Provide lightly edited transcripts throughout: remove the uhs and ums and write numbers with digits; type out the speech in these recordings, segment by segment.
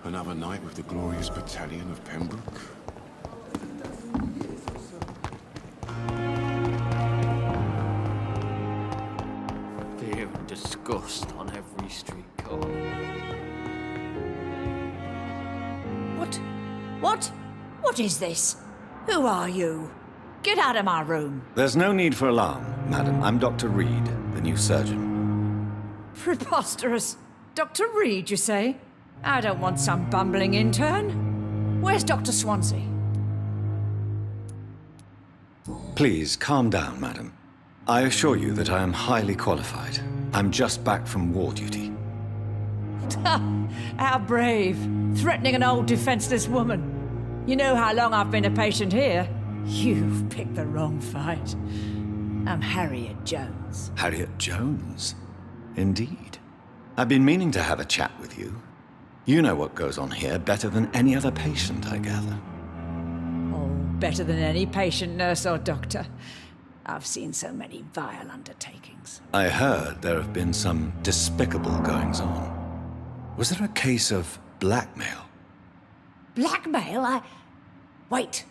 Another night with the glorious battalion of Pembroke. Fear and disgust on every street corner. What is this? Who are you? Get out of my room. There's no need for alarm, madam. I'm Dr. Reed, the new surgeon. Preposterous. Dr. Reed, you say? I don't want some bumbling intern. Where's Dr. Swansea? Please, calm down, madam. I assure you that I am highly qualified. I'm just back from war duty. How brave. Threatening an old defenseless woman. You know how long I've been a patient here? You've picked the wrong fight. I'm Harriet Jones. Harriet Jones? Indeed. I've been meaning to have a chat with you. You know what goes on here better than any other patient, I gather. Oh, better than any patient, nurse or doctor. I've seen so many vile undertakings. I heard there have been some despicable goings-on. Was there a case of blackmail? Blackmail? Wait.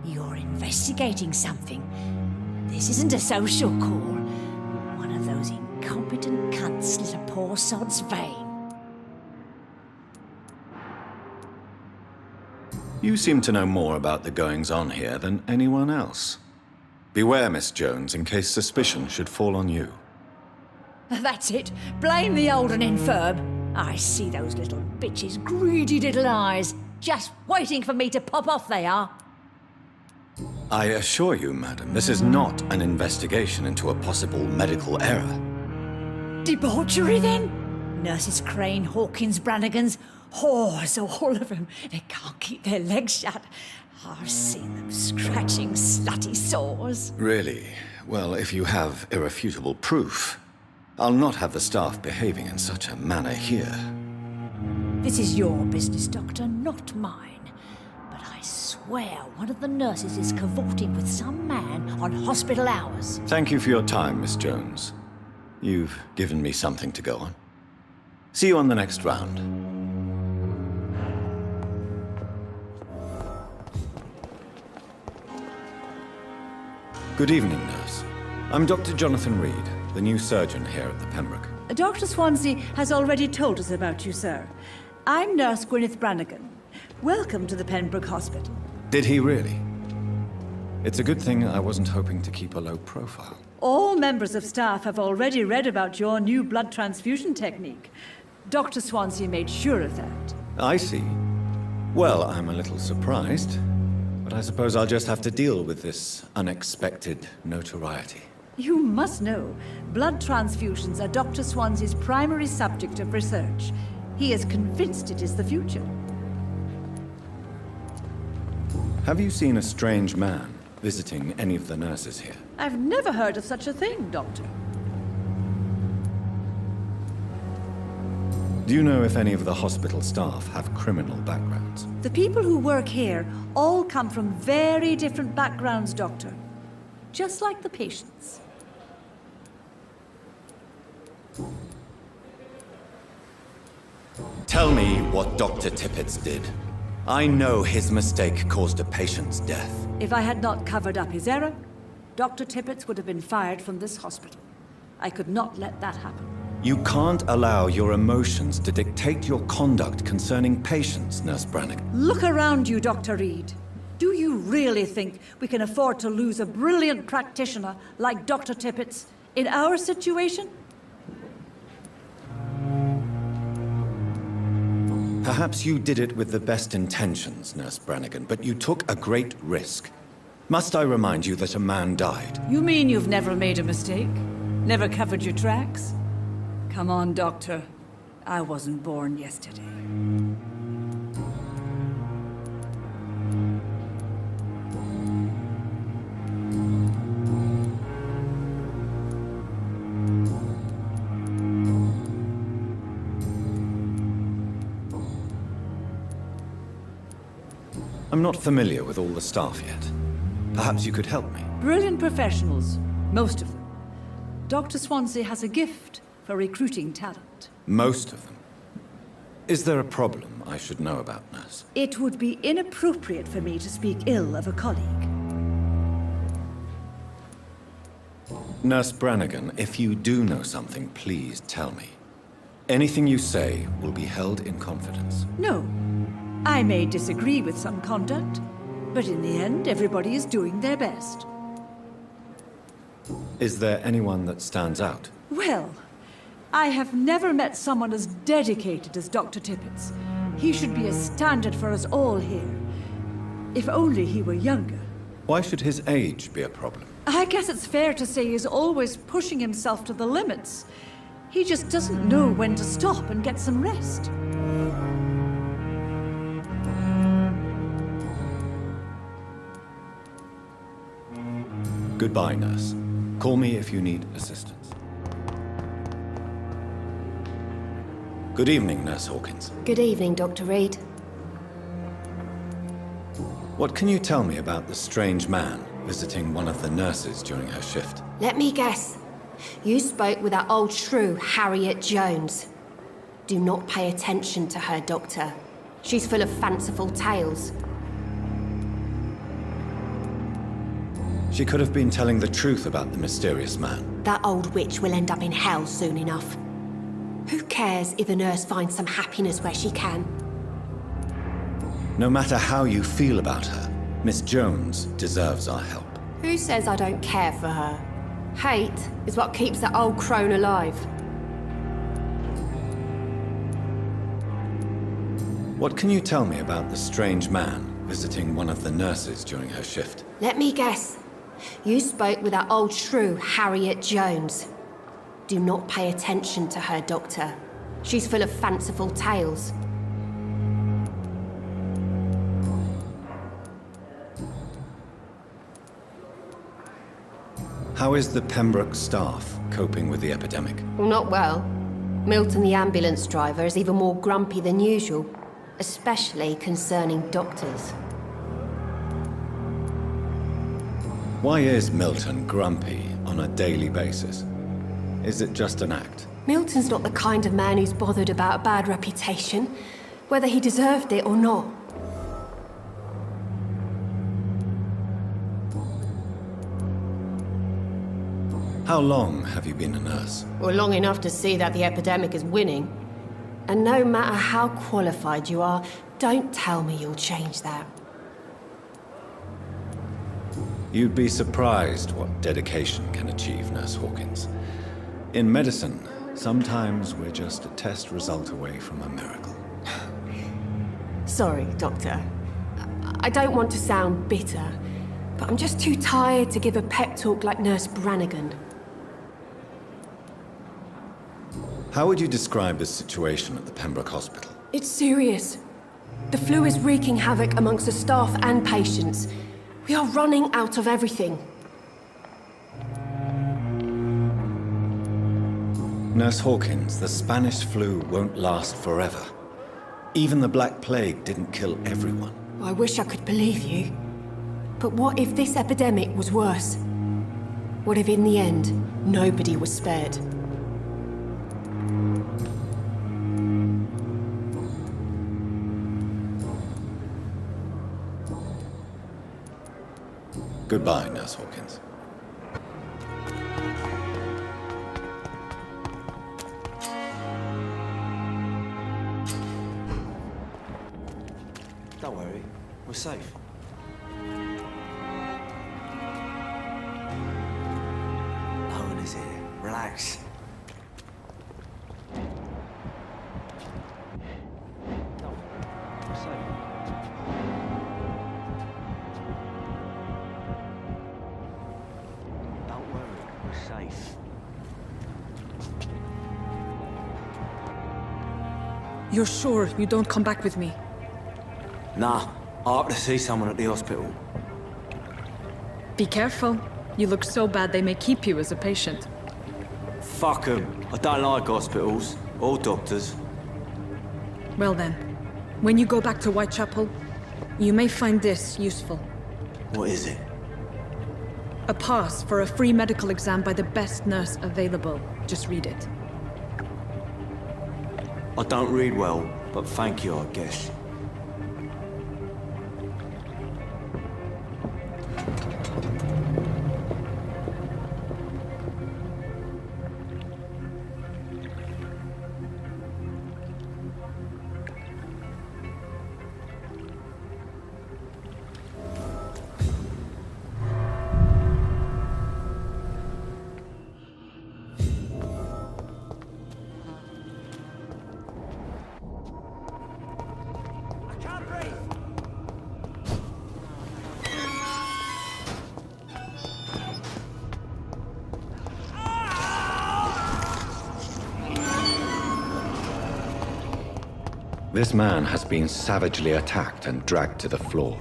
You're investigating something. This isn't a social call. One of those incompetent cunts slit a poor sod's vein. You seem to know more about the goings-on here than anyone else. Beware, Miss Jones, in case suspicion should fall on you. That's it. Blame the old and infirm. I see those little bitches' greedy little eyes. Just waiting for me to pop off they are. I assure you, madam, this is not an investigation into a possible medical error. Debauchery, then? Nurses Crane, Hawkins, Brannigans, whores, all of them. They can't keep their legs shut. I've seen them scratching slutty sores. Really? Well, if you have irrefutable proof, I'll not have the staff behaving in such a manner here. This is your business, Doctor, not mine. But I swear one of the nurses is cavorting with some man on hospital hours. Thank you for your time, Miss Jones. You've given me something to go on. See you on the next round. Good evening, nurse. I'm Dr. Jonathan Reed, the new surgeon here at the Pembroke. Dr. Swansea has already told us about you, sir. I'm Nurse Gwyneth Brannigan. Welcome to the Pembroke Hospital. Did he really? It's a good thing I wasn't hoping to keep a low profile. All members of staff have already read about your new blood transfusion technique. Dr. Swansea made sure of that. I see. Well, I'm a little surprised, but I suppose I'll just have to deal with this unexpected notoriety. You must know, blood transfusions are Dr. Swansea's primary subject of research. He is convinced it is the future. Have you seen a strange man visiting any of the nurses here? I've never heard of such a thing, Doctor. Do you know if any of the hospital staff have criminal backgrounds? The people who work here all come from very different backgrounds, Doctor. Just like the patients. Tell me what Dr. Tippett did. I know his mistake caused a patient's death. If I had not covered up his error, Dr. Tippett would have been fired from this hospital. I could not let that happen. You can't allow your emotions to dictate your conduct concerning patients, Nurse Brannigan. Look around you, Dr. Reed. Do you really think we can afford to lose a brilliant practitioner like Dr. Tippett's in our situation? Perhaps you did it with the best intentions, Nurse Brannigan, but you took a great risk. Must I remind you that a man died? You mean you've never made a mistake? Never covered your tracks? Come on, Doctor. I wasn't born yesterday. I'm not familiar with all the staff yet. Perhaps you could help me. Brilliant professionals, most of them. Dr. Swansea has a gift for recruiting talent. Most of them. Is there a problem I should know about, nurse? It would be inappropriate for me to speak ill of a colleague. Nurse Brannigan, if you do know something, please tell me. Anything you say will be held in confidence. No. I may disagree with some conduct, but in the end, everybody is doing their best. Is there anyone that stands out? Well, I have never met someone as dedicated as Dr. Tippets. He should be a standard for us all here. If only he were younger. Why should his age be a problem? I guess it's fair to say he's always pushing himself to the limits. He just doesn't know when to stop and get some rest. Goodbye, nurse. Call me if you need assistance. Good evening, Nurse Hawkins. Good evening, Dr. Reed. What can you tell me about the strange man visiting one of the nurses during her shift? Let me guess. You spoke with that old shrew, Harriet Jones. Do not pay attention to her, Doctor. She's full of fanciful tales. She could have been telling the truth about the mysterious man. That old witch will end up in hell soon enough. Who cares if the nurse finds some happiness where she can? No matter how you feel about her, Miss Jones deserves our help. Who says I don't care for her? Hate is what keeps that old crone alive. What can you tell me about the strange man visiting one of the nurses during her shift? Let me guess. You spoke with that old shrew, Harriet Jones. Do not pay attention to her, Doctor. She's full of fanciful tales. How is the Pembroke staff coping with the epidemic? Well, not well. Milton, the ambulance driver, is even more grumpy than usual, especially concerning doctors. Why is Milton grumpy on a daily basis? Is it just an act? Milton's not the kind of man who's bothered about a bad reputation, whether he deserved it or not. How long have you been a nurse? Well, long enough to see that the epidemic is winning. And no matter how qualified you are, don't tell me you'll change that. You'd be surprised what dedication can achieve, Nurse Hawkins. In medicine, sometimes we're just a test result away from a miracle. Sorry, Doctor. I don't want to sound bitter, but I'm just too tired to give a pep talk like Nurse Brannigan. How would you describe the situation at the Pembroke Hospital? It's serious. The flu is wreaking havoc amongst the staff and patients. We are running out of everything. Nurse Hawkins, the Spanish flu won't last forever. Even the Black Plague didn't kill everyone. I wish I could believe you. But what if this epidemic was worse? What if in the end, nobody was spared? Goodbye, Nurse Hawkins. Don't worry, we're safe. No one is here. Relax. Don't worry, we're safe. Don't worry, we're safe. You're sure you don't come back with me? Nah, I have to see someone at the hospital. Be careful. You look so bad they may keep you as a patient. Fuck 'em. I don't like hospitals or doctors. Well then, when you go back to Whitechapel, you may find this useful. What is it? A pass for a free medical exam by the best nurse available. Just read it. I don't read well, but thank you, I guess. This man has been savagely attacked and dragged to the floor.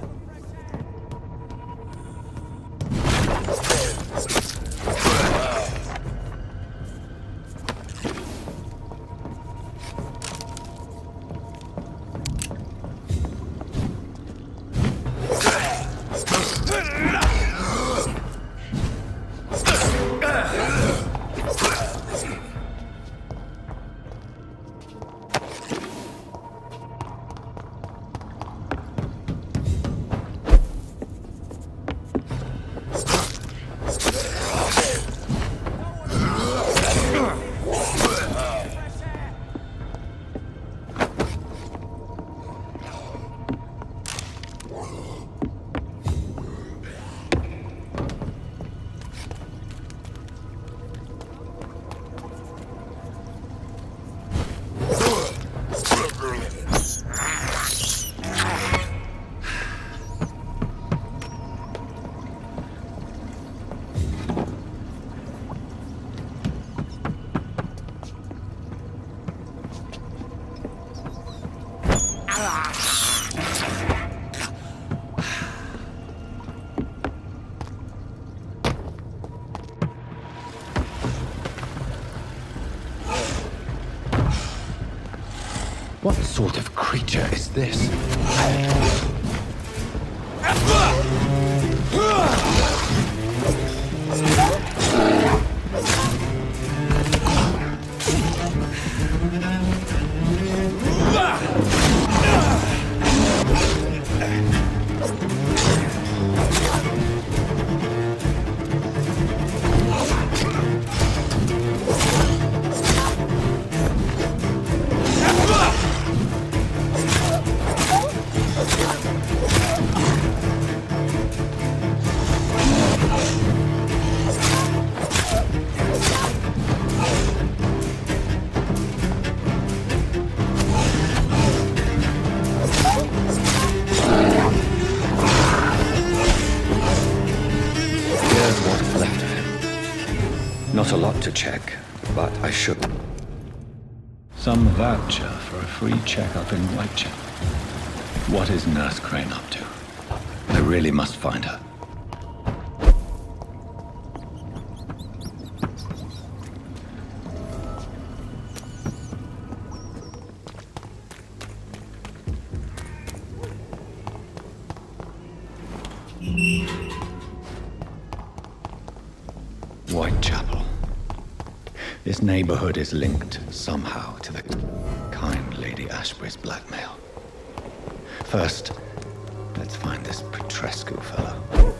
What sort of creature is this? Not a lot to check, but I should. Some voucher for a free checkup in Whitechapel. What is Nurse Crane up to? I really must find her. Whitechapel. This neighborhood is linked somehow to the kind Lady Ashbury's blackmail. First, let's find this Petrescu fellow.